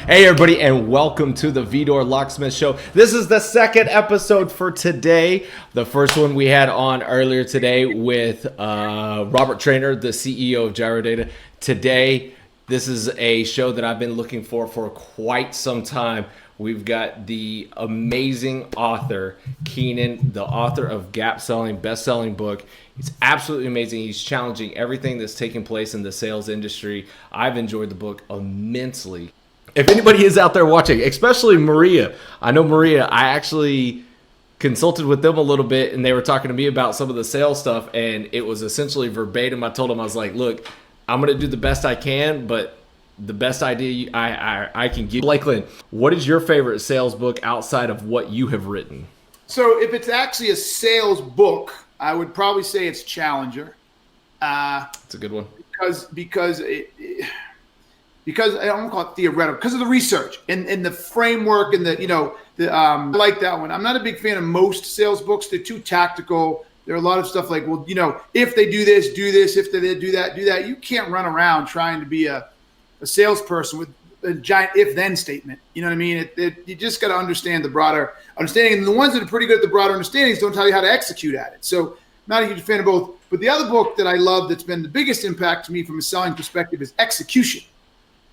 Hey everybody, and welcome to the VDoor Locksmith Show. This is the second episode for today. The first one we had on earlier today with Robert Trainer, the CEO of Gyro Data. Today, this is a show that I've been looking for quite some time. We've got the amazing author, Keenan, the author of gap-selling, best-selling book. He's absolutely amazing. He's challenging everything that's taking place in the sales industry. I've enjoyed the book immensely. If anybody is out there watching, especially Maria, I know Maria, I actually consulted with them a little bit and they were talking to me about some of the sales stuff, and it was essentially verbatim. I told them, I was like, look, I'm going to do the best I can, but the best idea I can give. Blake Lynn, what is your favorite sales book outside of what you have written? So if it's actually a sales book, I would probably say it's Challenger. That's a good one. Because I don't call it theoretical, because of the research and the framework and I like that one. I'm not a big fan of most sales books. They're too tactical. There are a lot of stuff like, well, if they do this, do this. If they do that, do that. You can't run around trying to be a salesperson with a giant if-then statement. You know what I mean? You just got to understand the broader understanding. And the ones that are pretty good at the broader understandings don't tell you how to execute at it. So not a huge fan of both. But the other book that I love that's been the biggest impact to me from a selling perspective is Execution,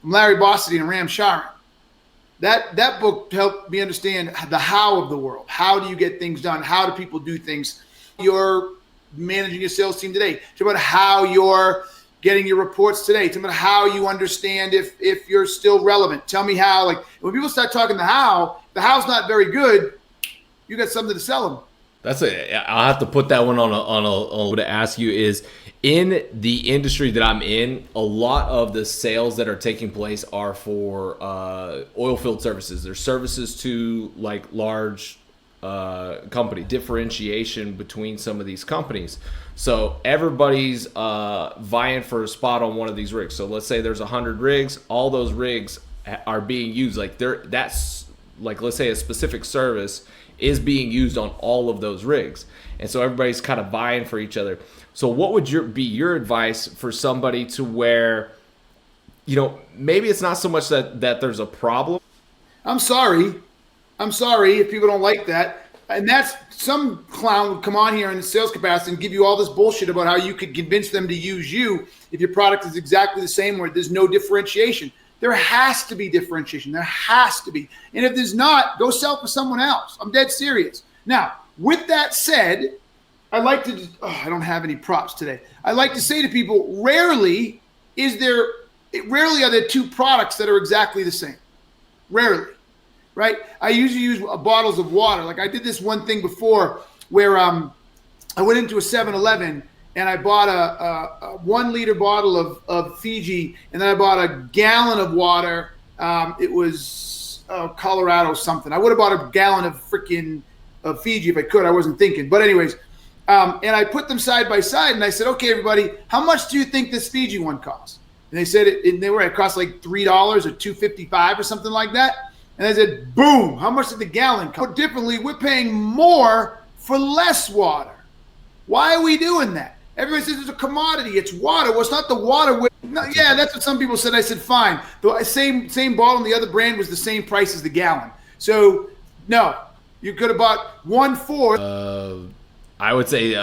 from Larry Bossidy and Ram Sharan. That book helped me understand the how of the world. How do you get things done? How do people do things? You're managing your sales team today. It's about how you're getting your reports today. It's about how you understand if you're still relevant. Tell me how. Like when people start talking the how's not very good. You got something to sell them. I'll have to put that one on to ask you is, in the industry that I'm in, a lot of the sales that are taking place are for oil field services. They're services to like large company. Differentiation between some of these companies. So everybody's vying for a spot on one of these rigs. So let's say there's 100 rigs. All those rigs are being used. That's let's say a specific service is being used on all of those rigs. And so everybody's kind of vying for each other. So what would be your advice for somebody to where, maybe it's not so much that there's a problem. I'm sorry if people don't like that. And that's some clown would come on here in the sales capacity and give you all this bullshit about how you could convince them to use you if your product is exactly the same where there's no differentiation. There has to be differentiation. There has to be. And if there's not, go sell for someone else. I'm dead serious. Now, with that said, I don't have any props today. I like to say to people, rarely are there two products that are exactly the same. Rarely, right? I usually use bottles of water. Like I did this one thing before where I went into a 7-Eleven and I bought a 1 liter bottle of Fiji, and then I bought a gallon of water. It was Colorado something. I would have bought a gallon of Fiji if I could. I wasn't thinking. But anyways, and I put them side by side, and I said, okay, everybody, how much do you think this Fiji one costs? And they said it cost like $3 or $2.55 or something like that. And I said, boom, how much did the gallon cost? Put differently, we're paying more for less water. Why are we doing that? Everybody says it's a commodity. It's water. Well, it's not the water. No, yeah, that's what some people said. I said, fine. The same bottle and the other brand was the same price as the gallon. So, no, you could have bought 1/4. I would say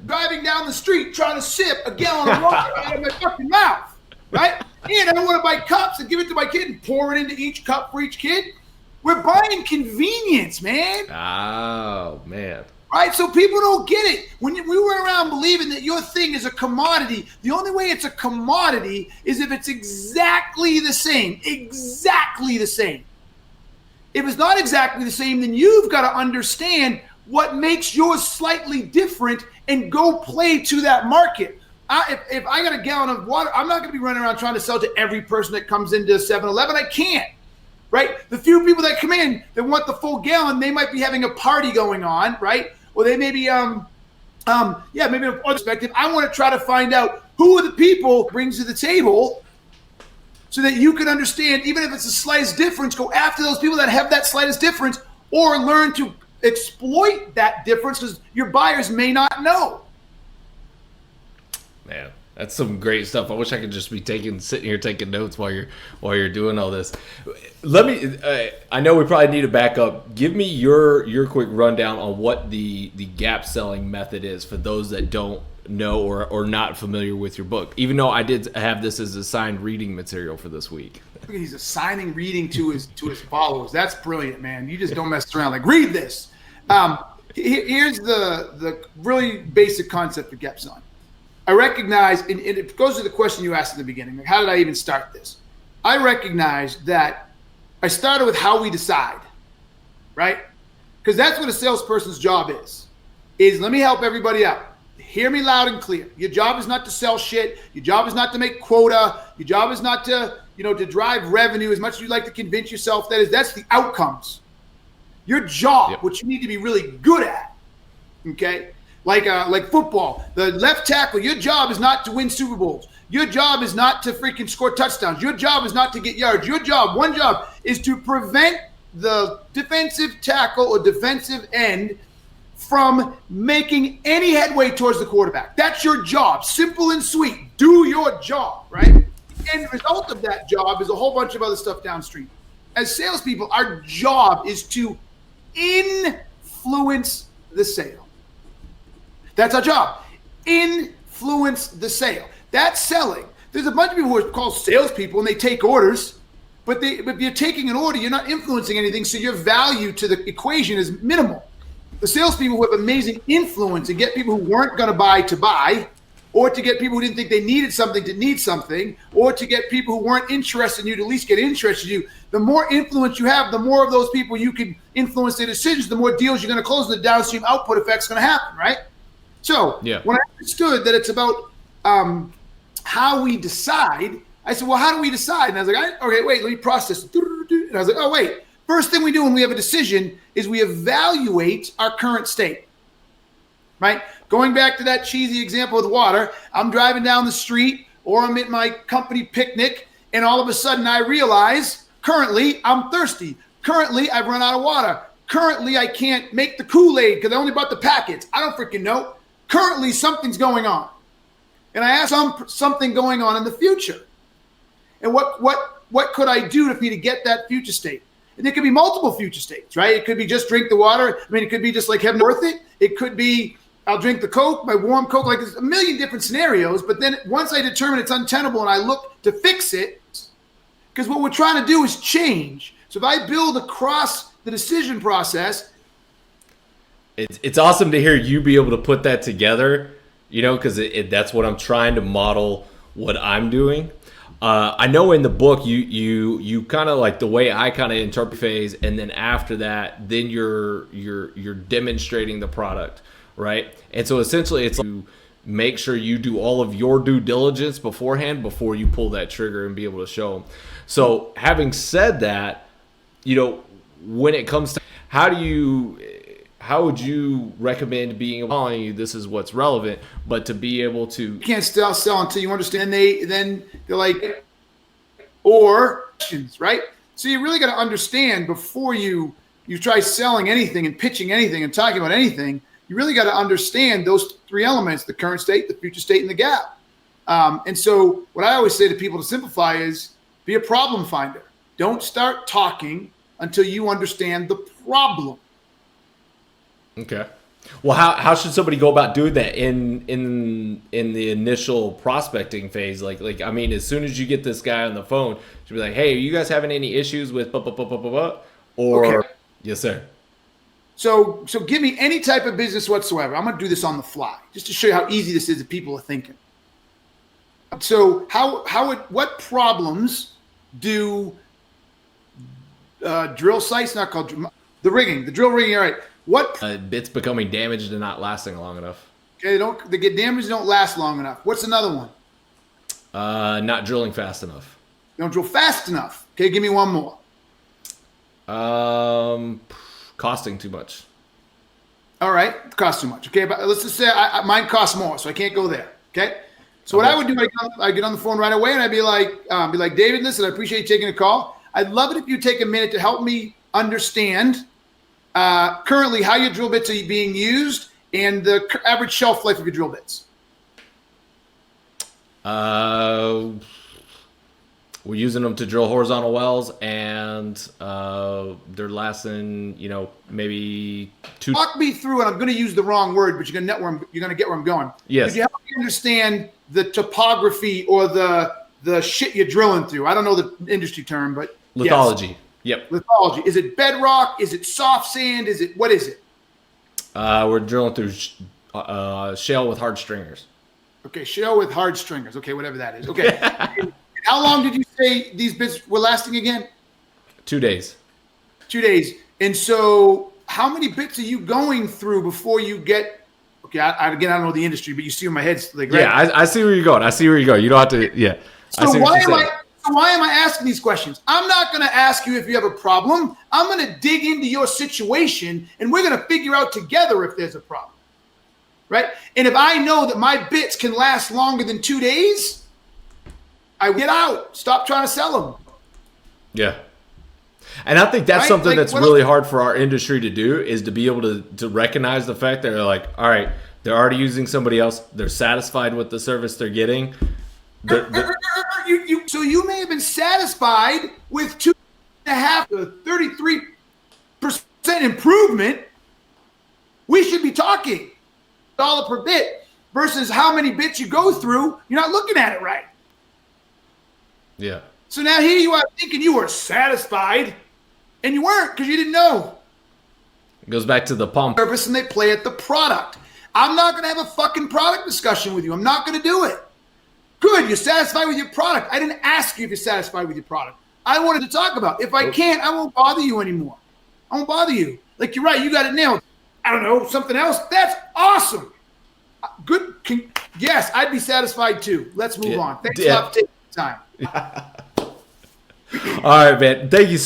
driving down the street trying to sip a gallon of water out of my fucking mouth, right? And I don't want to buy cups and give it to my kid and pour it into each cup for each kid. We're buying convenience, man. Oh, man. Right? So people don't get it. When we run around believing that your thing is a commodity, the only way it's a commodity is if it's exactly the same. Exactly the same. If it's not exactly the same, then you've got to understand what makes yours slightly different and go play to that market. If I got a gallon of water, I'm not going to be running around trying to sell to every person that comes into 7-Eleven. I can't. Right? The few people that come in that want the full gallon, they might be having a party going on, right? Or they may be, maybe from a perspective, I want to try to find out who are the people brings to the table so that you can understand, even if it's the slightest difference, go after those people that have that slightest difference, or learn to exploit that difference because your buyers may not know. Man, that's some great stuff. I wish I could just be sitting here taking notes while you're doing all this. Let me. I know we probably need to back up. Give me your quick rundown on what the gap selling method is for those that don't know or not familiar with your book. Even though I did have this as assigned reading material for this week. He's assigning reading to his followers. That's brilliant, man. You just don't mess around. Like, read this. Here's the really basic concept of gap selling. I recognize, and it goes to the question you asked in the beginning, like, how did I even start this? I recognize that I started with how we decide, right? Because that's what a salesperson's job is let me help everybody out. Hear me loud and clear. Your job is not to sell shit. Your job is not to make quota. Your job is not to, to drive revenue as much as you like to convince yourself that's the outcomes. Your job, what you need to be really good at, okay? Like football, the left tackle, your job is not to win Super Bowls. Your job is not to freaking score touchdowns. Your job is not to get yards. One job is to prevent the defensive tackle or defensive end from making any headway towards the quarterback. That's your job. Simple and sweet. Do your job, right? And the result of that job is a whole bunch of other stuff downstream. As salespeople, our job is to influence the sale. That's our job. Influence the sale. That's selling. There's a bunch of people who are called salespeople and they take orders, but if you're taking an order, you're not influencing anything, so your value to the equation is minimal. The salespeople who have amazing influence and get people who weren't going to buy, or to get people who didn't think they needed something to need something, or to get people who weren't interested in you to at least get interested in you. The more influence you have, the more of those people you can influence their decisions, the more deals you're going to close, and the downstream output effect's going to happen, right? So when I understood that it's about how we decide, I said, well, how do we decide? And I was like, okay, wait, let me process. And I was like, oh, wait. First thing we do when we have a decision is we evaluate our current state, right? Going back to that cheesy example with water, I'm driving down the street or I'm at my company picnic, and all of a sudden I realize currently I'm thirsty. Currently I've run out of water. Currently I can't make the Kool-Aid because I only bought the packets. I don't freaking know. Currently something's going on. And I asked something going on in the future. And what could I do to get that future state? And it could be multiple future states, right? It could be just drink the water. I mean, it could be just like heaven worth it. It could be I'll drink the Coke, my warm Coke. Like, there's a million different scenarios. But then once I determine it's untenable and I look to fix it, because what we're trying to do is change. So if I build across the decision process. It's awesome to hear you be able to put that together, because that's what I'm trying to model what I'm doing. I know in the book you kind of like the way I kind of interpret phase, and then after that, then you're demonstrating the product, right? And so essentially, it's to make sure you do all of your due diligence beforehand before you pull that trigger and be able to show them. So having said that, when it comes to how would you recommend being able to tell you this is what's relevant, but to be able to... You can't sell until you understand. Then they're like, or questions, right? So you really got to understand before you try selling anything and pitching anything and talking about anything, you really got to understand those three elements: the current state, the future state, and the gap. And so what I always say to people to simplify is be a problem finder. Don't start talking until you understand the problem. Okay. Well, how should somebody go about doing that in the initial prospecting phase? Like I mean, as soon as you get this guy on the phone, you should be like, "Hey, are you guys having any issues with blah, blah, blah, blah, blah, blah?" Or, okay. Yes, sir. So give me any type of business whatsoever. I'm going to do this on the fly just to show you how easy this is that people are thinking. So what problems do drill sites, not called the drill rigging, all right. What bits becoming damaged and not lasting long enough? Okay, they get damaged, don't last long enough. What's another one? Not drilling fast enough. You don't drill fast enough. Okay, give me one more. Costing too much. All right, costs too much. Okay, but let's just say mine costs more, so I can't go there. Okay, So what I would do, I get on the phone right away, and I'd be like, David, listen, I appreciate you taking a call. I'd love it if you take a minute to help me understand currently how your drill bits are being used and the average shelf life of your drill bits. We're using them to drill horizontal wells, and they're lasting, maybe 2. Walk me through, and I'm going to use the wrong word, but you're going to get where I'm going. Yes. Could you help me understand the topography or the shit you're drilling through? I don't know the industry term, but lithology. Yes. Yep. Lithology. Is it bedrock? Is it soft sand? What is it? We're drilling through shale with hard stringers. Okay, shale with hard stringers. Okay, whatever that is. Okay. How long did you say these bits were lasting again? 2 days. 2 days. And so how many bits are you going through before you get, okay, I don't know the industry, but you see where my head's like, right? Yeah, I see where you're going. You don't have to, yeah. So why am I asking these questions? I'm not going to ask you if you have a problem. I'm going to dig into your situation, and we're going to figure out together if there's a problem, right? And if I know that my bits can last longer than 2 days, I get out. Stop trying to sell them. Yeah. And I think that's something that's really hard for our industry to do, is to be able to recognize the fact that they're like, all right, they're already using somebody else. They're satisfied with the service they're getting. So you may have been satisfied with 2.5 to 33% improvement. We should be talking $1 per bit versus how many bits you go through. You're not looking at it right. Yeah. So now here you are thinking you were satisfied, and you weren't because you didn't know. It goes back to the pump. Service, and they play at the product. I'm not going to have a fucking product discussion with you. I'm not going to do it. Good, you're satisfied with your product. I didn't ask you if you're satisfied with your product. I wanted to talk about. If I can't, I won't bother you anymore. I won't bother you. Like, you're right, you got it nailed. I don't know, something else. That's awesome. Good. Yes, I'd be satisfied too. Let's move on. Thanks a lot for taking the time. All right, man. Thank you.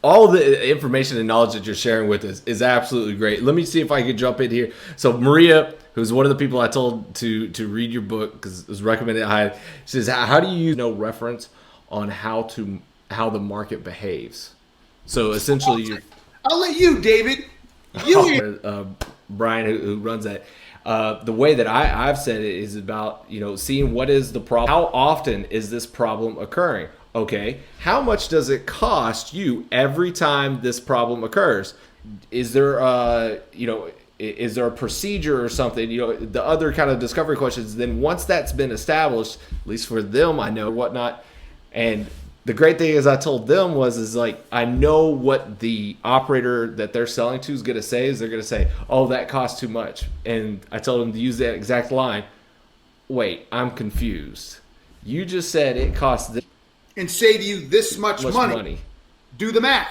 All the information and knowledge that you're sharing with us is absolutely great. Let me see if I can jump in here. So Maria, who's one of the people I told to read your book because it was recommended high, says, how do you use no reference on how the market behaves? So essentially, I'll let you, David. Brian, who runs that. The way that I've said it is about, seeing what is the problem. How often is this problem occurring? Okay. How much does it cost you every time this problem occurs? Is there is there a procedure or something? The other kind of discovery questions. Then once that's been established, at least for them, I know whatnot. And the great thing is I told them is I know what the operator that they're selling to is going to say. Is they're going to say, oh, that costs too much. And I told them to use that exact line. Wait, I'm confused. You just said it costs this. And say to you this much money. Do the math.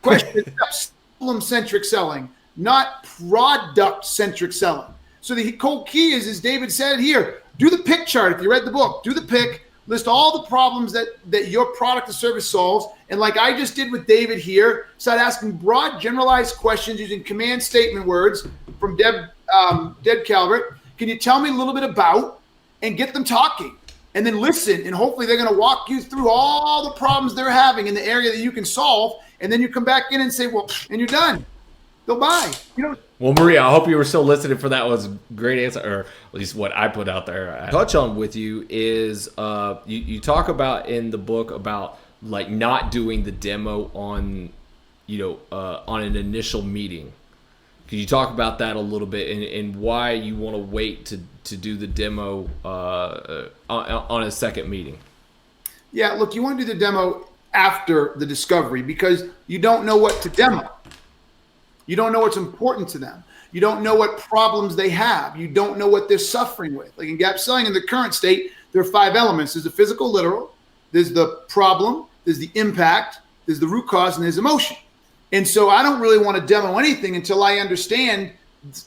Question is problem-centric selling, not product-centric selling. So the whole key is David said here, do the pick chart. If you read the book, do the pick. List all the problems that your product or service solves. And like I just did with David here, start asking broad, generalized questions using command statement words from Deb Calvert. Can you tell me a little bit about, and get them talking? And then listen, and hopefully they're going to walk you through all the problems they're having in the area that you can solve. And then you come back in and say, well, and you're done. They'll buy. Well, Maria, I hope you were still listening for that. Was a great answer, or at least what I put out there. I touch on with you is you talk about in the book about not doing the demo on an initial meeting. Could you talk about that a little bit and why you want to wait to do the demo on a second meeting? Yeah, look, you want to do the demo after the discovery because you don't know what to demo. You don't know what's important to them. You don't know what problems they have. You don't know what they're suffering with. Like in gap selling in the current state, there are 5 elements. There's the physical, literal. There's the problem. There's the impact. There's the root cause, and there's emotion. And so I don't really want to demo anything until I understand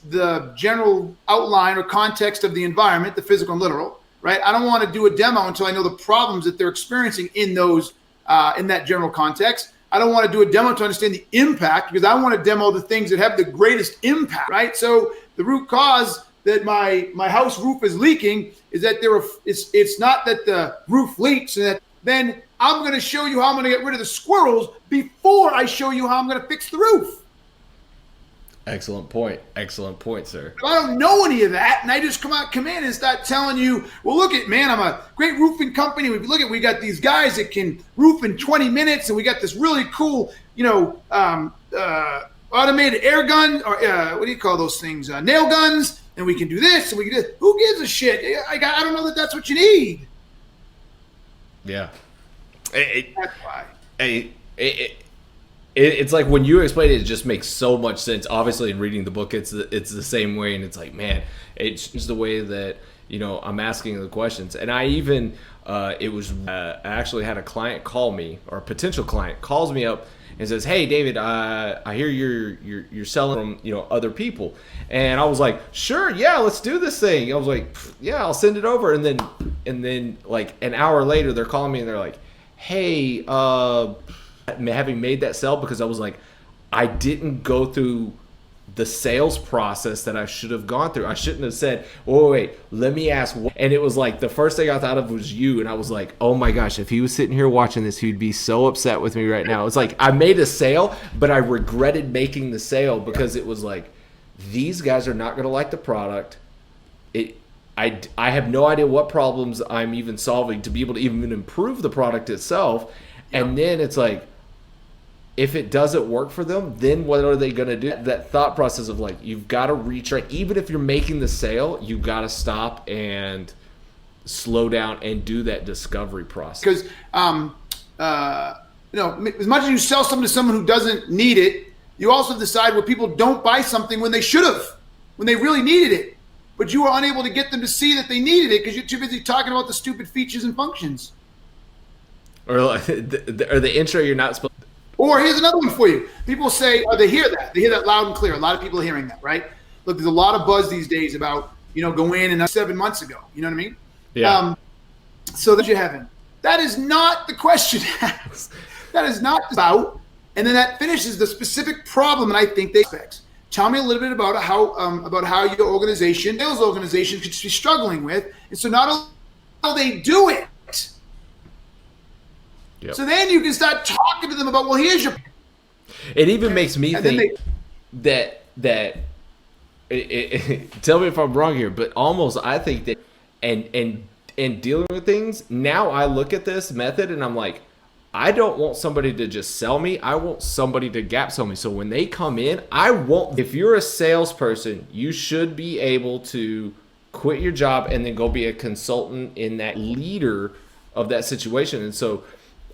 the general outline or context of the environment, the physical and literal, right? I don't want to do a demo until I know the problems that they're experiencing in those in that general context. I don't want to do a demo to understand the impact because I want to demo the things that have the greatest impact, right? So the root cause, that my house roof is leaking is that it's not that the roof leaks, and that then I'm going to show you how I'm going to get rid of the squirrels before I show you how I'm going to fix the roof. Excellent point. Excellent point, sir. If I don't know any of that, and I just come in and start telling you, well, look at, man, I'm a great roofing company. We got these guys that can roof in 20 minutes, and we got this really cool, automated air gun, or what do you call those things? Nail guns, and we can do this, and we can do this. Who gives a shit? I don't know that that's what you need. Yeah. That's why. It's like when you explain it, it just makes so much sense. Obviously, in reading the book, it's the same way, and it's like, man, it's just the way that I'm asking the questions. And I even I actually had a client call me, or a potential client calls me up and says, "Hey, David, I hear you're selling from other people," and I was like, "Sure, yeah, let's do this thing." I was like, "Yeah, I'll send it over," and then like an hour later, they're calling me and they're like, "Hey, having made that sale," because I was like, I didn't go through the sales process that I should have gone through. I shouldn't have said, "Oh, wait, let me ask." And it was like the first thing I thought of was you, and I was like, oh my gosh, if he was sitting here watching this, he'd be so upset with me right now. It's like I made a sale, but I regretted making the sale because it was like, these guys are not going to like the product. I have no idea what problems I'm even solving to be able to even improve the product itself. And then it's like, if it doesn't work for them, then what are they going to do? That thought process of like, you've got to reach, like, even if you're making the sale, you've got to stop and slow down and do that discovery process. Because, as much as you sell something to someone who doesn't need it, you also decide where people don't buy something when they should have, when they really needed it. But you were unable to get them to see that they needed it because you're too busy talking about the stupid features and functions. Or the intro you're not supposed to. Or here's another one for you. People say, they hear that. They hear that loud and clear. A lot of people are hearing that, right? Look, there's a lot of buzz these days about, go in and 7 months ago. You know what I mean? Yeah. So that you're having. That is not the question asked. That is not about. And then that finishes the specific problem, and I think they expect. Tell me a little bit about how your organization, sales organization, could be struggling with. And so not only how they do it. Yep. So then you can start talking to them about, well, here's your. It even makes me think that tell me if I'm wrong here, but almost I think that and dealing with things, now I look at this method and I'm like, I don't want somebody to just sell me. I want somebody to gap sell me. So when they come in, if you're a salesperson, you should be able to quit your job and then go be a consultant in that leader of that situation. And so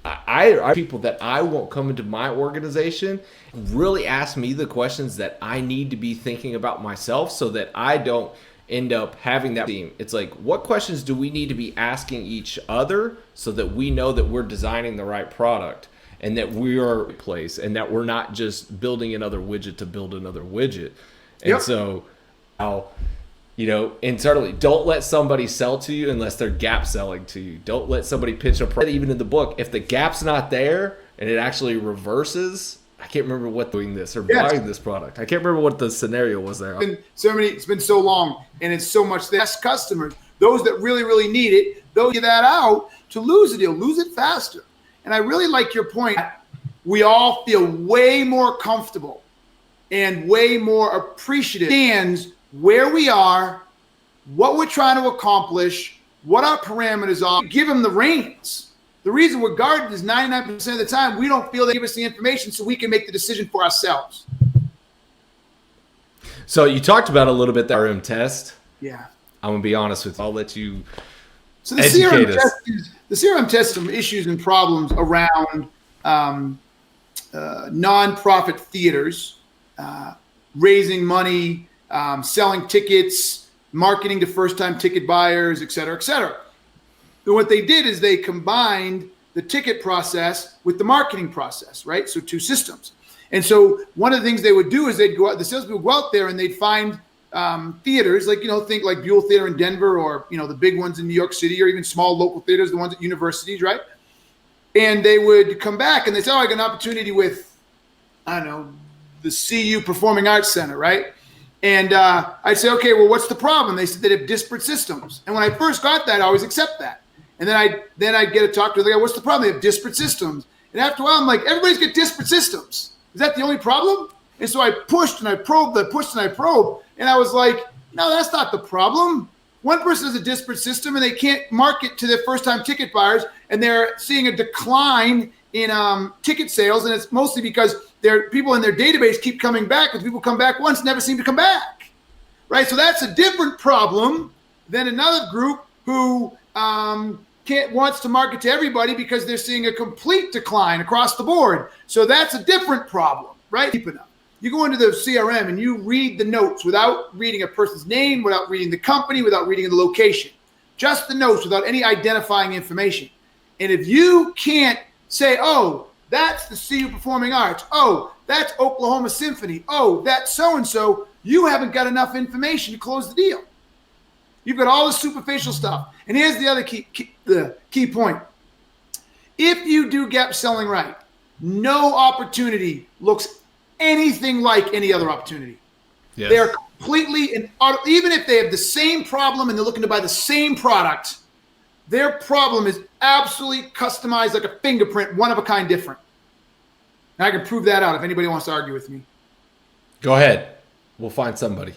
I people that I want come into my organization really ask me the questions that I need to be thinking about myself so that I don't end up having that theme. It's like, what questions do we need to be asking each other so that we know that we're designing the right product and that we are in place and that we're not just building another widget to build another widget. And so internally, don't let somebody sell to you unless they're gap selling to you. Don't let somebody pitch a product. Even in the book, if the gap's not there and it actually reverses, I can't remember what doing this or buying this product. I can't remember what the scenario was there. It's been so long, and it's so much less customers. Those that really, really need it, they'll get that out to lose the deal, lose it faster. And I really like your point. We all feel way more comfortable and way more appreciative. Stands where we are, what we're trying to accomplish, what our parameters are. Give them the reins. The reason we're guarded is 99% of the time we don't feel they give us the information so we can make the decision for ourselves. So you talked about a little bit the Serum Test. Yeah. I'm going to be honest with you. I'll let you So the Serum Test is some issues and problems around nonprofit theaters, raising money, selling tickets, marketing to first-time ticket buyers, et cetera, et cetera. And what they did is they combined the ticket process with the marketing process, right? So two systems. And so one of the things they would do is they'd go out, the salespeople would go out there and they'd find theaters, like, think like Buell Theater in Denver or, the big ones in New York City or even small local theaters, the ones at universities, right? And they would come back and they'd say, oh, I got an opportunity with, I don't know, the CU Performing Arts Center, right? And I'd say, okay, well, what's the problem? They said they have disparate systems. And when I first got that, I always accept that. And then I'd get a talk to the guy, what's the problem? They have disparate systems. And after a while, I'm like, everybody's got disparate systems. Is that the only problem? And so I pushed and I probed, and I was like, no, that's not the problem. One person has a disparate system and they can't market to their first-time ticket buyers, and they're seeing a decline in ticket sales, and it's mostly because their people in their database keep coming back, because people come back once, never seem to come back, right? So that's a different problem than another group who wants to market to everybody because they're seeing a complete decline across the board. So that's a different problem, right? You go into the CRM and you read the notes without reading a person's name, without reading the company, without reading the location, just the notes without any identifying information. And if you can't say, oh, that's the CU Performing Arts, oh, that's Oklahoma Symphony, oh, that's so-and-so, you haven't got enough information to close the deal. You've got all the superficial stuff. And here's the other key point. If you do gap selling right, no opportunity looks anything like any other opportunity. Yes. They're completely, even if they have the same problem and they're looking to buy the same product, their problem is absolutely customized like a fingerprint, one of a kind different. And I can prove that out if anybody wants to argue with me. Go ahead. We'll find somebody.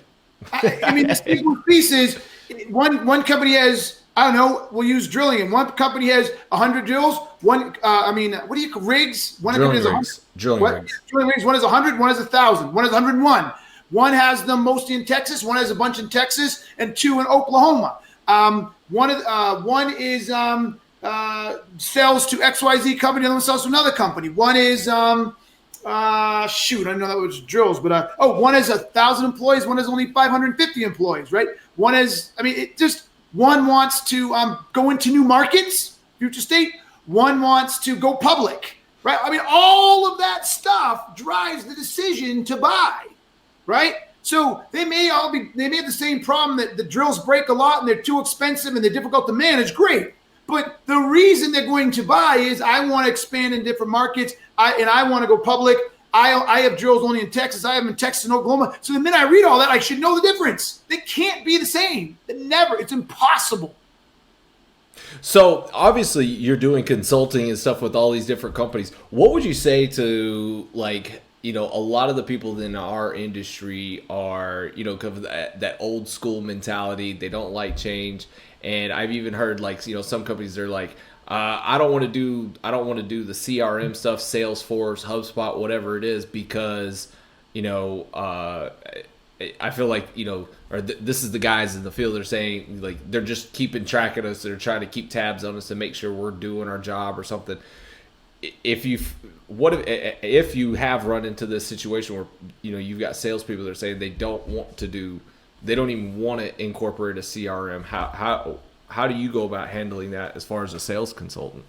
I mean, the piece is one company has, I don't know, we'll use drilling, and one company has 100 drills. Rigs? One drilling company rigs. Drilling rigs. Drilling rigs. One has 100, one has 1,000, one has 101. One has them mostly in Texas, one has a bunch in Texas, and 2 in Oklahoma. One is sells to XYZ company, the other one sells to another company. One is I didn't know that was drills, but one has 1,000 employees, one has only 550 employees, right? One is, one wants to go into new markets, future state. One wants to go public, right? I mean, all of that stuff drives the decision to buy, right? So they may have the same problem, that the drills break a lot and they're too expensive and they're difficult to manage. Great. But the reason they're going to buy is, I want to expand in different markets, and I want to go public. I have drills only in Texas. I have them in Texas and Oklahoma. So the minute I read all that, I should know the difference. They can't be the same. It's impossible. So obviously you're doing consulting and stuff with all these different companies. What would you say to, a lot of the people in our industry are, kind of that old school mentality. They don't like change. And I've even heard some companies, they're like, I don't want to do the CRM stuff, Salesforce, HubSpot, whatever it is, because, I feel like, this is the guys in the field, they're saying, they're just keeping track of us. They're trying to keep tabs on us to make sure we're doing our job or something. If you have run into this situation where, you've got salespeople that are saying they don't even want to incorporate a CRM, how do you go about handling that as far as a sales consultant?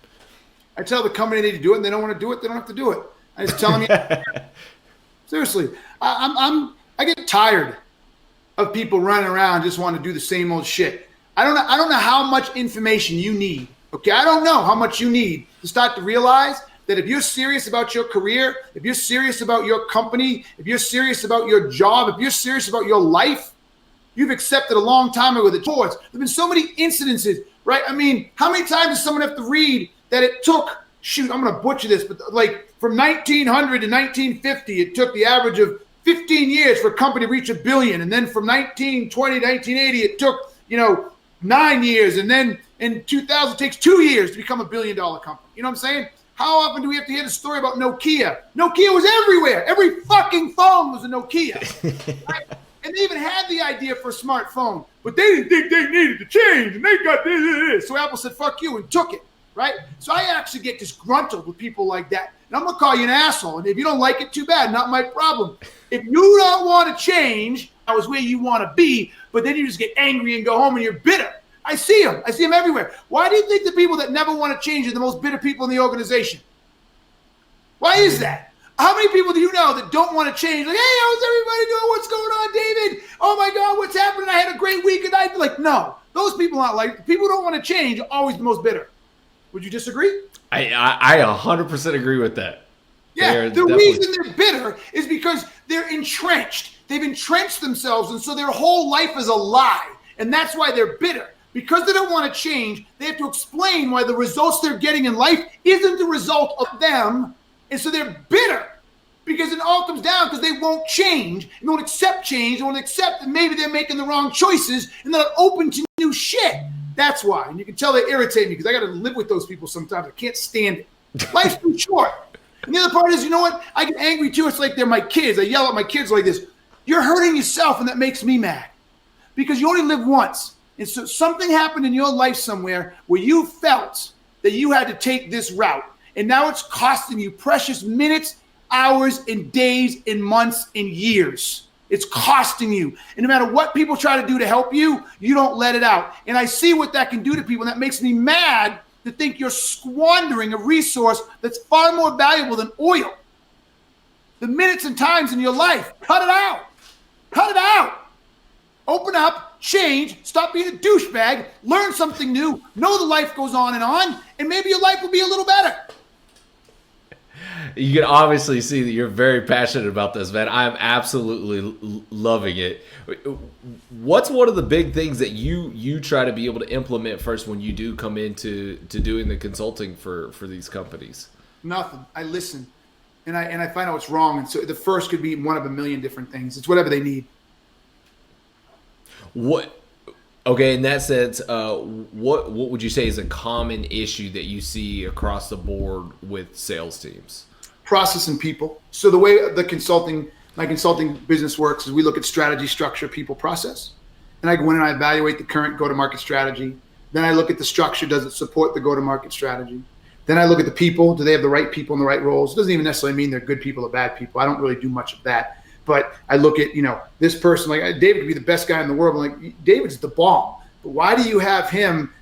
I tell the company they need to do it, and they don't want to do it, they don't have to do it. I just tell them, seriously, I get tired of people running around just wanting to do the same old shit. I don't know how much information you need. Okay, I don't know how much you need to start to realize that if you're serious about your career, if you're serious about your company, if you're serious about your job, if you're serious about your life, you've accepted a long time ago the towards. There have been so many incidences, right? I mean, how many times does someone have to read that it took, I'm going to butcher this, but from 1900 to 1950, it took the average of 15 years for a company to reach $1 billion. And then from 1920 to 1980, it took, 9 years. And then in 2000, it takes 2 years to become $1 billion company. You know what I'm saying? How often do we have to hear the story about Nokia? Nokia was everywhere. Every fucking phone was a Nokia. Right? And they even had the idea for a smartphone, but they didn't think they needed to change, and they got this. So Apple said, fuck you, and took it, right? So I actually get disgruntled with people like that. And I'm going to call you an asshole. And if you don't like it, too bad, not my problem. If you don't want to change, that was where you want to be, but then you just get angry and go home and you're bitter. I see them everywhere. Why do you think the people that never want to change are the most bitter people in the organization? Why is that? How many people do you know that don't want to change? Like, hey, how's everybody doing? What's going on, David? Oh my God, what's happening? I had a great week. And I'd be like, no, those people aren't like, people who don't want to change are always the most bitter. Would you disagree? I 100% agree with that. Yeah, the reason they're bitter is because They're entrenched. They've entrenched themselves, and so their whole life is a lie. And that's why they're bitter. Because they don't want to change, they have to explain why the results they're getting in life isn't the result of them. And so they're bitter because it all comes down because they won't change and won't accept change and won't accept that maybe they're making the wrong choices and they're not open to new shit. That's why. And you can tell they irritate me because I got to live with those people sometimes. I can't stand it. Life's too short. And the other part is, you know what? I get angry too. It's like they're my kids. I yell at my kids like this. You're hurting yourself, and that makes me mad because you only live once. And so something happened in your life somewhere where you felt that you had to take this route. And now it's costing you precious minutes, hours, and days, and months, and years. It's costing you. And no matter what people try to do to help you, you don't let it out. And I see what that can do to people. And that makes me mad to think you're squandering a resource that's far more valuable than oil. The minutes and times in your life. Cut it out. Cut it out. Open up, change, stop being a douchebag, learn something new, know the life goes on, and maybe your life will be a little better. You can obviously see that you're very passionate about this, man. I'm absolutely loving it. What's one of the big things that you try to be able to implement first when you do come into doing the consulting for these companies? Nothing. I listen, and I find out what's wrong. And so the first could be one of a million different things. It's whatever they need. What? Okay, in that sense, what would you say is a common issue that you see across the board with sales teams? Process and people. So the way my consulting business works is we look at strategy, structure, people, process. And I go in and I evaluate the current go-to-market strategy. Then I look at the structure. Does it support the go-to-market strategy? Then I look at the people. Do they have the right people in the right roles? It doesn't even necessarily mean they're good people or bad people. I don't really do much of that. But I look at, this person, like David could be the best guy in the world. I'm like, David's the bomb. But why do you have him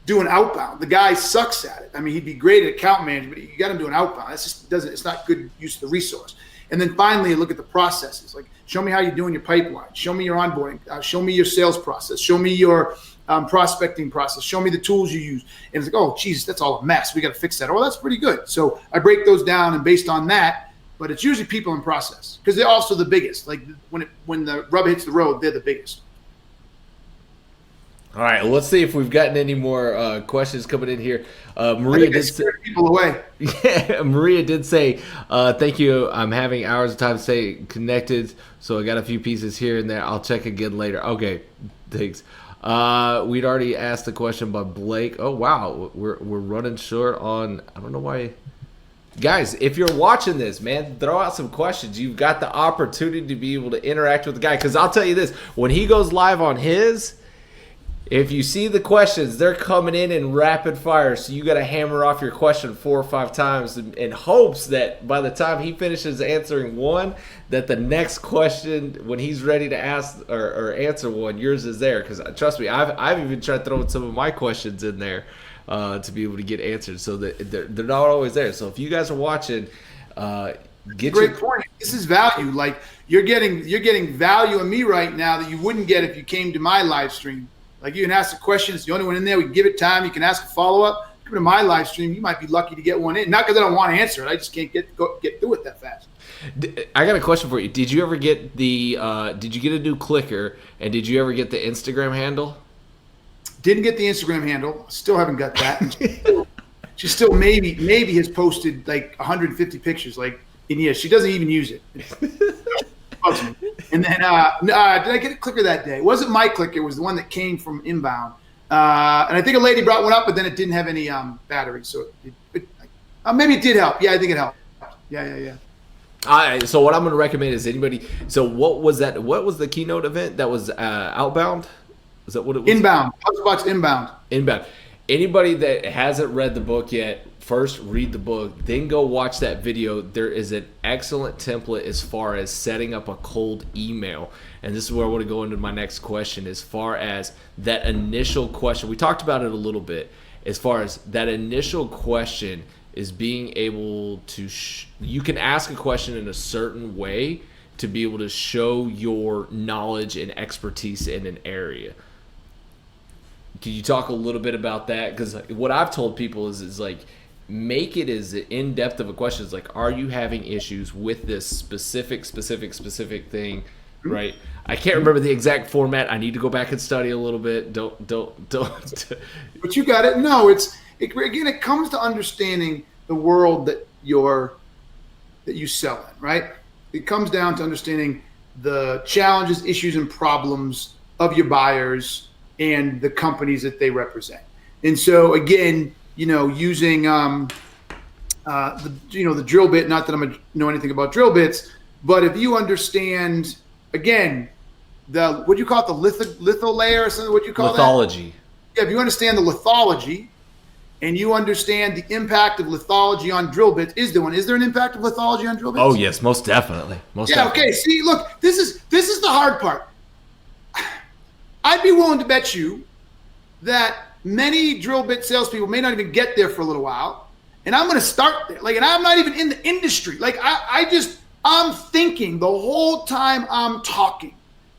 doing outbound? The guy sucks at it. I mean, he'd be great at account management, but you got him doing outbound. That's just it's not good use of the resource. And then finally, look at the processes. Like, show me how you're doing your pipeline. Show me your onboarding. Show me your sales process. Show me your prospecting process. Show me the tools you use. And it's like, oh, geez, that's all a mess. We got to fix that. Oh, that's pretty good. So I break those down, and based on that, but it's usually people and process because they're also the biggest. Like when the rubber hits the road, they're the biggest. All right, well, let's see if we've gotten any more questions coming in here. Maria did say, people away. Yeah, Maria did say, "Thank you. I'm having hours of time to stay connected, so I got a few pieces here and there. I'll check again later." Okay, thanks. We'd already asked the question by Blake. Oh wow, we're running short on. I don't know why. Guys, if you're watching this, man, throw out some questions. You've got the opportunity to be able to interact with the guy. Because I'll tell you this, when he goes live on his, if you see the questions, they're coming in rapid fire. So you got to hammer off your question 4 or 5 times in hopes that by the time he finishes answering one, that the next question, when he's ready to ask or answer one, yours is there. Because trust me, I've even tried throwing some of my questions in there. To be able to get answered, so that they're not always there. So if you guys are watching, get great point. This is value. Like you're getting value in me right now that you wouldn't get if you came to my live stream. Like you can ask a question. It's the only one in there. We can give it time. You can ask a follow up. Come to my live stream. You might be lucky to get one in. Not because I don't want to answer it. I just can't get through it that fast. I got a question for you. Did you ever get Did you get a new clicker? And did you ever get the Instagram handle? Didn't get the Instagram handle. Still haven't got that. She still maybe has posted like 150 pictures. Like in years, she doesn't even use it. And then did I get a clicker that day? It wasn't my clicker. It was the one that came from inbound. And I think a lady brought one up, but then it didn't have any battery. So maybe it did help. Yeah, I think it helped. Yeah. All right. So what I'm going to recommend is anybody. So what was that? What was the keynote event that was outbound? Is that what it was? Inbound. HubSpot's inbound. Inbound. Anybody that hasn't read the book yet, first read the book, then go watch that video. There is an excellent template as far as setting up a cold email. And this is where I want to go into my next question as far as that initial question. We talked about it a little bit. As far as that initial question is being able to, you can ask a question in a certain way to be able to show your knowledge and expertise in an area. Can you talk a little bit about that? Because what I've told people is like, make it as in depth of a question as like, are you having issues with this specific thing, right? I can't remember the exact format. I need to go back and study a little bit. Don't. But you got it. No, it comes to understanding the world that you sell in, right? It comes down to understanding the challenges, issues, and problems of your buyers and the companies that they represent. And so again, using the drill bit, not that I'm gonna know anything about drill bits, but if you understand, again, what do you call it, the litho layer or something? What do you call lithology? Yeah, if you understand the lithology and you understand the impact of lithology on drill bits, is there an impact of lithology on drill bits? Oh yes, most definitely. Okay. See, look, this is the hard part. I'd be willing to bet you that many drill bit salespeople may not even get there for a little while, and I'm going to start there. And I'm not even in the industry. I'm thinking the whole time I'm talking.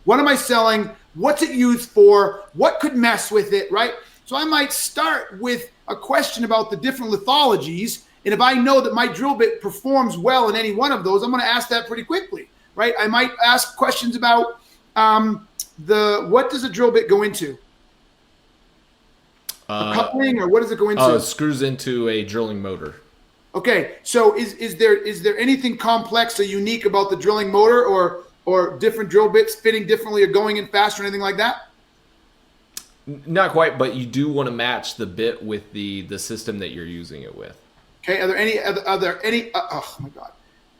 What am I selling? What's it used for? What could mess with it, right? So I might start with a question about the different lithologies, and if I know that my drill bit performs well in any one of those, I'm going to ask that pretty quickly, right? I might ask questions about what does a drill bit go into? A coupling, or what does it go into? It screws into a drilling motor. Okay, so is there anything complex or unique about the drilling motor, or different drill bits fitting differently or going in faster or anything like that? Not quite, but you do want to match the bit with the system that you're using it with. Okay, oh my God.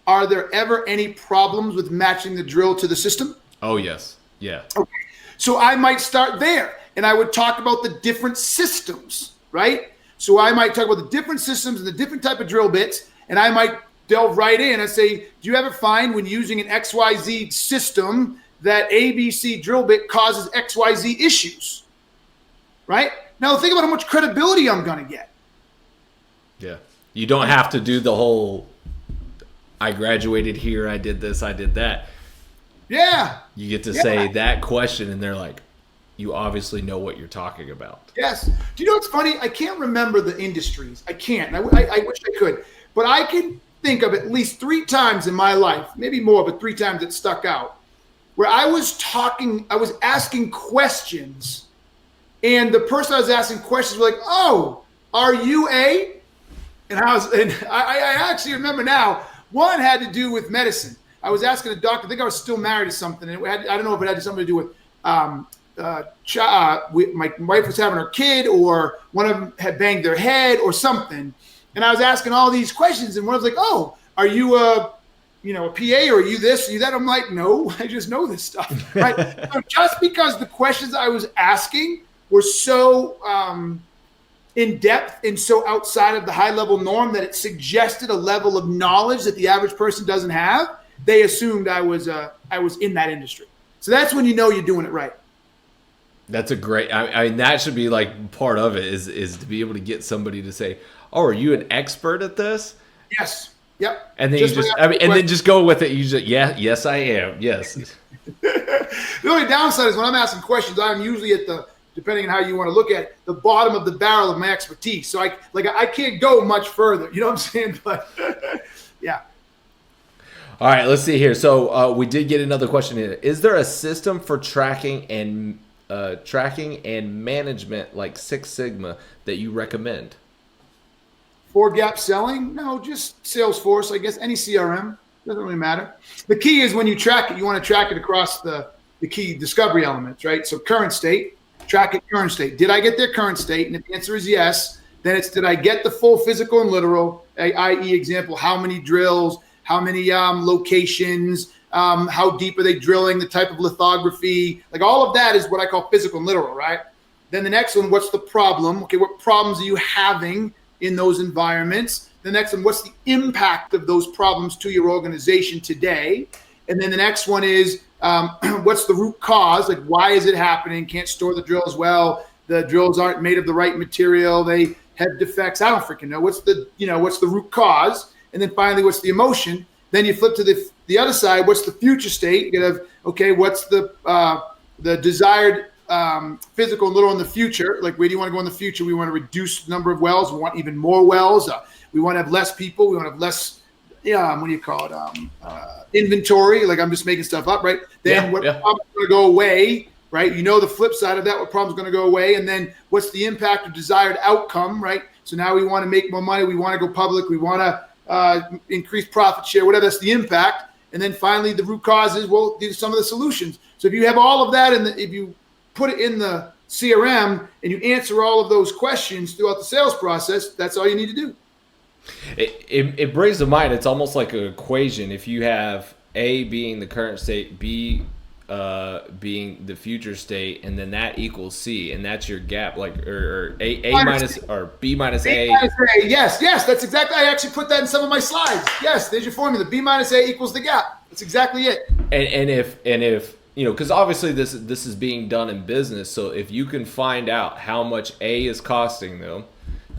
Are there ever any problems with matching the drill to the system? Oh, yes. Yeah. Okay, so I might start there, and I would talk about the different systems, right? So I might talk about the different systems and the different type of drill bits, and I might delve right in and say, do you ever find when using an XYZ system that ABC drill bit causes XYZ issues, right? Now think about how much credibility I'm going to get. Yeah. You don't have to do the whole, I graduated here, I did this, I did that. Yeah. You get to say that question, and they're like, you obviously know what you're talking about. Yes. Do you know what's funny? I can't remember the industries. I can't. I wish I could. But I can think of at least 3 times in my life, maybe more, but 3 times it stuck out, where I was asking questions, and the person I was asking questions were like, oh, are you a? And I actually remember now, one had to do with medicine. I was asking a doctor, I think I was still married to something, and I don't know if it had something to do with my wife was having her kid, or one of them had banged their head or something. And I was asking all these questions, and one was like, oh, are you a PA, or are you this, are you that? I'm like, no, I just know this stuff, right? So just because the questions I was asking were so in depth and so outside of the high level norm that it suggested a level of knowledge that the average person doesn't have, they assumed I was in that industry. So that's when you know you're doing it right. That's a great. I mean, that should be like part of it is to be able to get somebody to say, "Oh, are you an expert at this?" Yes. Yep. And then then just go with it. You just, yes, I am. Yes. The only downside is when I'm asking questions, I'm usually at depending on how you want to look at it, the bottom of the barrel of my expertise. So I can't go much further. You know what I'm saying? But yeah. All right, let's see here. So we did get another question in. Is there a system for tracking and management like Six Sigma that you recommend? For gap selling? No, just Salesforce, I guess. Any CRM. Doesn't really matter. The key is when you track it, you want to track it across the key discovery elements, right? So current state, track it current state. Did I get their current state? And if the answer is yes, then it's did I get the full physical and literal, i.e. example, how many drills, how many locations, how deep are they drilling, the type of lithography, like all of that is what I call physical and literal, right? Then the next one, what's the problem? Okay, what problems are you having in those environments? The next one, what's the impact of those problems to your organization today? And then the next one is, what's the root cause? Like, why is it happening? Can't store the drills well. The drills aren't made of the right material. They have defects. I don't freaking know. What's the root cause? And then finally, what's the emotion? Then you flip to the other side. What's the future state? You have, okay, what's the desired physical a little in the future. Like, where do you want to go in the future? We want to reduce the number of wells. We want even more wells. We want to have less people. We want to have less, what do you call it? Inventory. Like, I'm just making stuff up, right? Then what problem's going to go away, right? You know the flip side of that, what problem's going to go away. And then what's the impact of desired outcome, right? So now we want to make more money. We want to go public. We want to increase profit share, whatever. That's the impact. And then finally, the root causes, well, these are some of the solutions. So if you have all of that, and if you put it in the CRM and you answer all of those questions throughout the sales process, that's all you need to do. It brings to mind, it's almost like an equation. If you have A being the current state, B being the future state, and then that equals C, and that's your gap, like or A minus or B minus A. Minus A. Yes, that's exactly. I actually put that in some of my slides. Yes, there's your formula. B minus A equals the gap. That's exactly it. And if because obviously this is being done in business, so if you can find out how much A is costing them,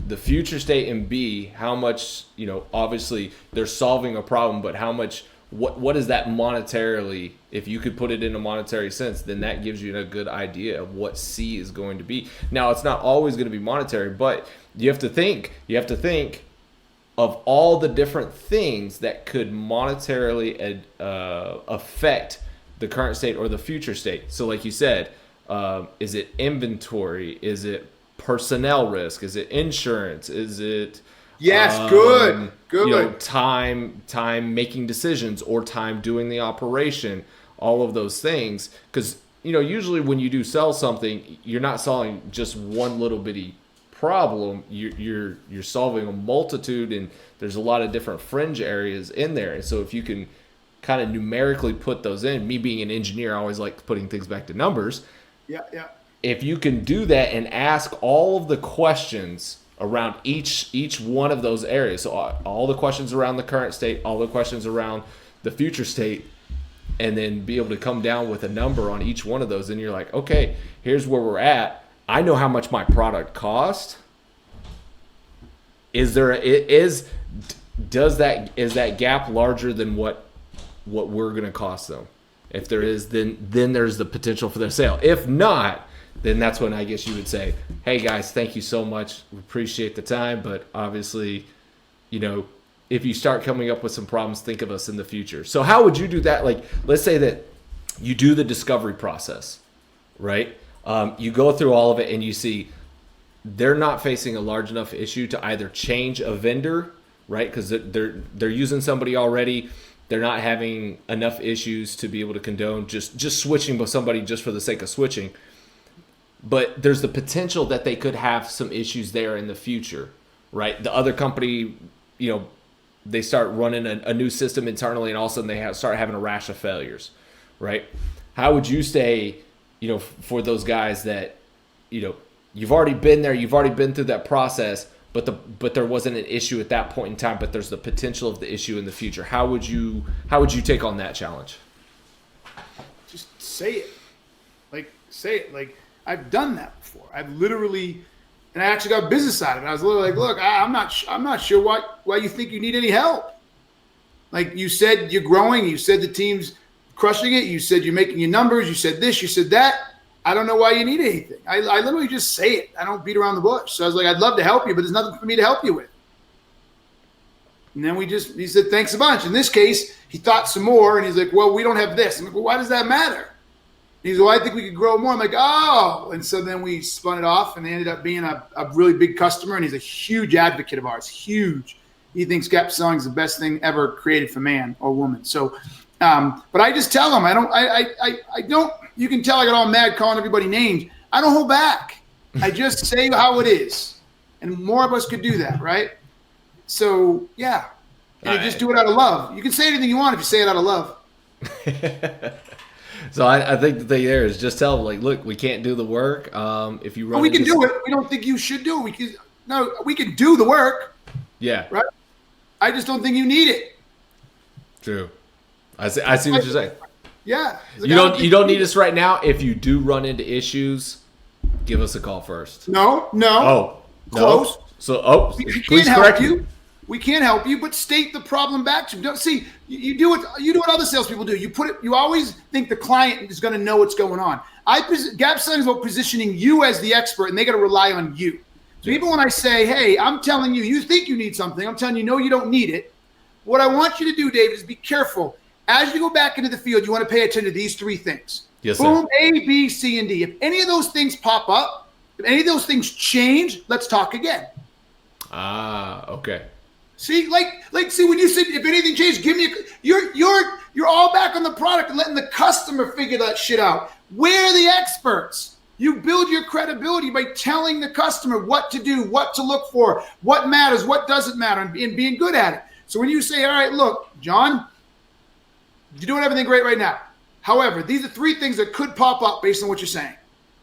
the future state, and B, how much, obviously they're solving a problem, but how much. What is that monetarily? If you could put it in a monetary sense, then that gives you a good idea of what C is going to be. Now, it's not always going to be monetary, but you have to think of all the different things that could monetarily affect the current state or the future state. So like you said, is it inventory? Is it personnel risk? Is it insurance? Is it... Yes, good. Time making decisions or time doing the operation, all of those things. Because, usually when you do sell something, you're not solving just one little bitty problem. You're solving a multitude, and there's a lot of different fringe areas in there. And so if you can kind of numerically put those in, me being an engineer, I always like putting things back to numbers. Yeah. If you can do that and ask all of the questions around each one of those areas. So all the questions around the current state, all the questions around the future state, and then be able to come down with a number on each one of those. And you're like, okay, here's where we're at. I know how much my product cost. Is that gap larger than what we're going to cost them? If there is, then there's the potential for their sale. If not, then that's when I guess you would say, hey guys, thank you so much. We appreciate the time. But obviously, if you start coming up with some problems, think of us in the future. So how would you do that? Like, let's say that you do the discovery process, right? You go through all of it and you see they're not facing a large enough issue to either change a vendor, right? Because they're using somebody already. They're not having enough issues to be able to condone just switching with somebody just for the sake of switching. But there's the potential that they could have some issues there in the future, right? The other company, they start running a new system internally, and all of a sudden they start having a rash of failures, right? How would you say, for those guys that, you've already been there, you've already been through that process, but there wasn't an issue at that point in time, but there's the potential of the issue in the future. How would you take on that challenge? Just say it. Like, I've done that before. I've literally, and I actually got business out of it. I was literally like, look, I'm not sure why you think you need any help. Like, you said you're growing. You said the team's crushing it. You said you're making your numbers. You said this. You said that. I don't know why you need anything. I literally just say it. I don't beat around the bush. So I was like, I'd love to help you, but there's nothing for me to help you with. And then he said, thanks a bunch. In this case, he thought some more, and he's like, well, we don't have this. I'm like, well, why does that matter? He's like, well, I think we could grow more. I'm like, oh. And so then we spun it off, and they ended up being a really big customer, and he's a huge advocate of ours, huge. He thinks gap selling is the best thing ever created for man or woman. So, but I just tell him, I don't, you can tell I got all mad calling everybody names. I don't hold back. I just say how it is. And more of us could do that, right? So, yeah. And you just do it out of love. You can say anything you want if you say it out of love. So I think the thing there is just tell them, like, look, we can't do the work. If you run, we can do it. We don't think you should do it. We can do the work. Yeah. Right. I just don't think you need it. True. I see what you're saying. Yeah. Like, you don't need us right now. If you do run into issues, give us a call first. No. Oh, close. No? So, we please can't correct help you. we can't help you, but state the problem back to them. Don't, see, you do what other salespeople do. You always think the client is going to know what's going on. Gap selling is about positioning you as the expert, and they got to rely on you. So even when I say, hey, I'm telling you, you think you need something, I'm telling you, no, you don't need it. What I want you to do, David, is be careful. As you go back into the field, you want to pay attention to these three things. Yes, boom, sir. A, B, C, and D. If any of those things pop up, if any of those things change, let's talk again. Okay. See, see, when you said if anything changed, give me you're all back on the product and letting the customer figure that shit out. We're the experts. You build your credibility by telling the customer what to do, what to look for, what matters, what doesn't matter, and being good at it. So when you say, all right, look, John, you're doing everything great right now. However, these are three things that could pop up based on what you're saying.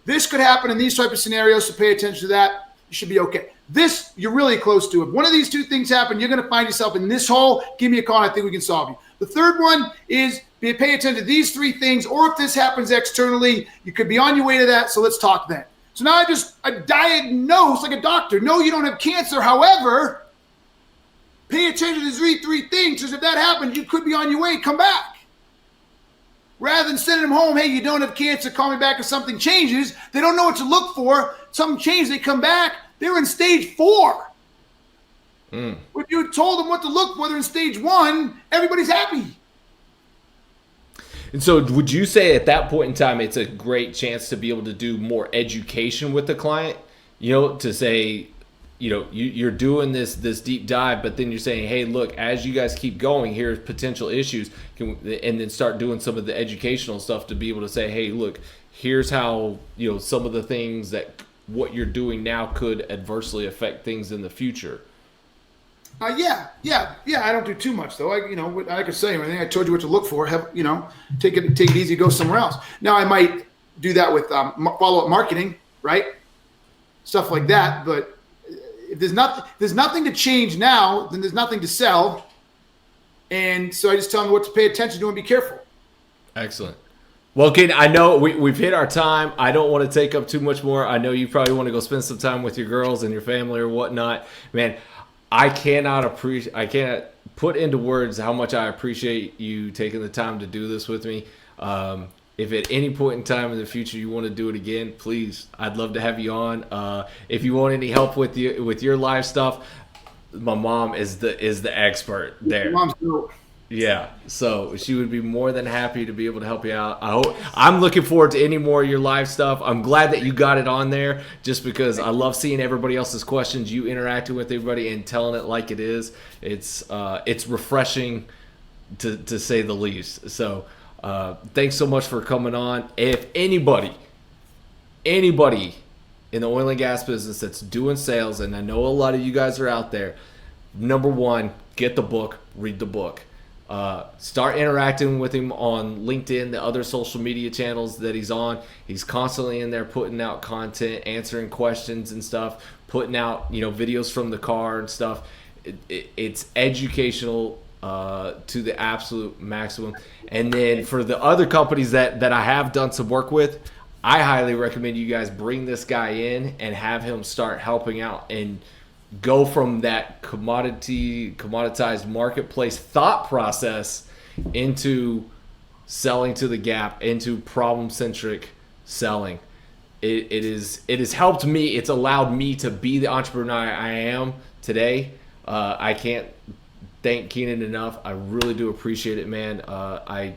This could happen in these type of scenarios, so pay attention to that. You should be okay. This, you're really close to. If one of these two things happen, you're going to find yourself in this hole. Give me a call, and I think we can solve you. The third one is pay attention to these three things, or if this happens externally, you could be on your way to that, so let's talk then. So now I diagnose like a doctor. No, you don't have cancer. However, pay attention to these three things, because if that happens, you could be on your way. Come back. Rather than sending them home, hey, you don't have cancer, call me back if something changes. They don't know what to look for. Something changed, they come back. They're in stage 4. If you told them what to look for, they're in stage 1, everybody's happy. And so would you say at that point in time, it's a great chance to be able to do more education with the client, to say, you're doing this deep dive, but then you're saying, hey, look, as you guys keep going, here's potential issues, and then start doing some of the educational stuff to be able to say, hey, look, here's how, some of the things that what you're doing now could adversely affect things in the future. Yeah. I don't do too much though. I could say anything. I told you what to look for. Take it easy, go somewhere else. Now I might do that with follow-up marketing, right? Stuff like that. But if there's nothing to change now, then there's nothing to sell. And so I just tell them what to pay attention to and be careful. Excellent. Well, Keenan, I know we've hit our time. I don't want to take up too much more. I know you probably want to go spend some time with your girls and your family or whatnot. Man, I cannot put into words how much I appreciate you taking the time to do this with me. If at any point in time in the future you want to do it again, please, I'd love to have you on. If you want any help with your live stuff, my mom is the expert there. Mom's dope. Yeah, so she would be more than happy to be able to help you out. I'm looking forward to any more of your live stuff. I'm glad that you got it on there, just because I love seeing everybody else's questions, you interacting with everybody and telling it like it is. It's refreshing to say the least. So thanks so much for coming on. If anybody in the oil and gas business that's doing sales, and I know a lot of you guys are out there, number one, get the book, read the book. Start interacting with him on LinkedIn, the other social media channels that he's on. He's constantly in there putting out content, answering questions and stuff, putting out videos from the car and stuff. It's educational to the absolute maximum. And then for the other companies that I have done some work with, I highly recommend you guys bring this guy in and have him start helping out and go from that commoditized marketplace thought process into selling to the gap, into problem-centric selling. It has helped me. It's allowed me to be the entrepreneur I am today. I can't thank Keenan enough. I really do appreciate it, man. I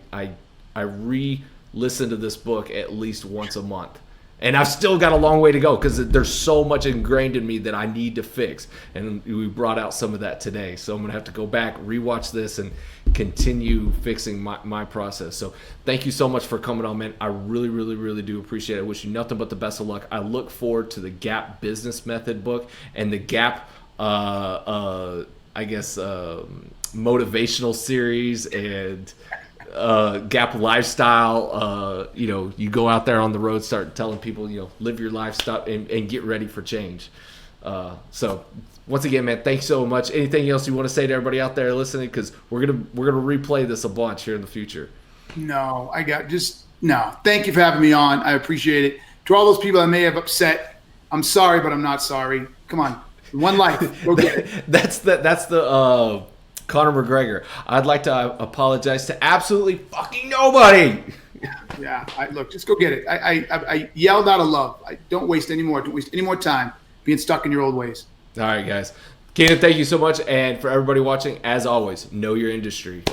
re-listen to this book at least once a month. And I've still got a long way to go because there's so much ingrained in me that I need to fix. And we brought out some of that today. So I'm going to have to go back, rewatch this, and continue fixing my process. So thank you so much for coming on, man. I really, really, really do appreciate it. I wish you nothing but the best of luck. I look forward to the Gap Business Method book and the Gap, motivational series and Gap lifestyle. You go out there on the road, start telling people, live your lifestyle and get ready for change. So once again, man, thanks so much. Anything else you want to say to everybody out there listening? Because we're gonna replay this a bunch here in the future. No. Thank you for having me on. I appreciate it. To all those people I may have upset, I'm sorry, but I'm not sorry. Come on, One life. Go get it. That's the Conor McGregor. I'd like to apologize to absolutely fucking nobody. Yeah. Look, just go get it. I yelled out of love. Don't waste any more time being stuck in your old ways. All right, guys. Keenan, thank you so much. And for everybody watching, as always, know your industry.